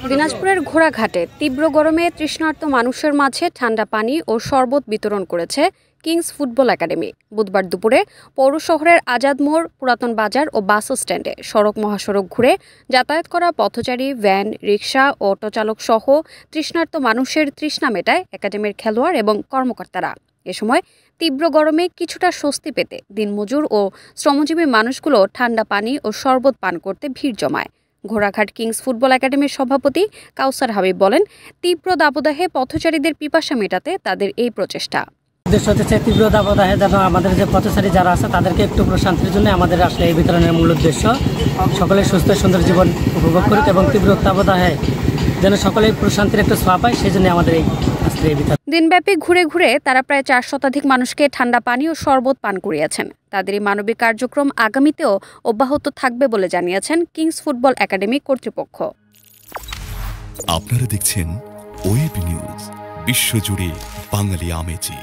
দিনাজপুরের ঘোড়াঘাটে তীব্র গরমে তৃষ্ণার্ত মানুষের মাঝে ঠান্ডা পানি ও শরবত বিতরণ করেছে কিংস ফুটবল একাডেমি। বুধবার দুপুরে পৌর শহরের আজাদ মোড়, পুরাতন বাজার ও বাস স্ট্যান্ডে সড়ক মহাসড়ক ঘুরে যাতায়াত করা পথচারী, ভ্যান, রিকশা ও অটোচালক সহ তৃষ্ণার্ত মানুষের তৃষ্ণা মেটায় একাডেমির খেলোয়াড় এবং কর্মকর্তারা। এ সময় তীব্র গরমে কিছুটা স্বস্তি পেতে দিনমজুর ও শ্রমজীবী মানুষগুলো ঠান্ডা পানি ও শরবত পান করতে ভিড় জমায়। ঘোড়াঘাট কিংস ফুটবল একাডেমির সভাপতি কাউসার হাবিব বলেন, তীব্র দাবদাহে পথচারীদের পিপাসা মেটাতে তাদের এই প্রচেষ্টা। উদ্দেশ্য হচ্ছে তীব্র দাবদাহে যেন আমাদের যে পথচারী যারা আছে তাদেরকে একটু প্রশান্তির জন্য আমাদের আসলে এই বিতরণের মূল উদ্দেশ্য। সকলে সুস্থ সুন্দর জীবন উপভোগ করুক এবং তীব্র দাবদাহে যেন সকলেই প্রশান্তির একটা ছোঁয়া পায়, সেই জন্য আমাদের এই বিতরণ। দিনব্যাপী ঘুরে ঘুরে তারা প্রায় 4 শতাধিক মানুষকে ঠান্ডা পানি ও শরবত পান করিয়েছেন। তাদের এই মানবিক কার্যক্রম আগামীতেও অব্যাহত থাকবে বলে জানিয়েছেন কিংস ফুটবল একাডেমি কর্তৃপক্ষ। আপনারা দেখছেন ওয়েব নিউজ, বিশ্বজুড়ে বাঙালি আমেজি।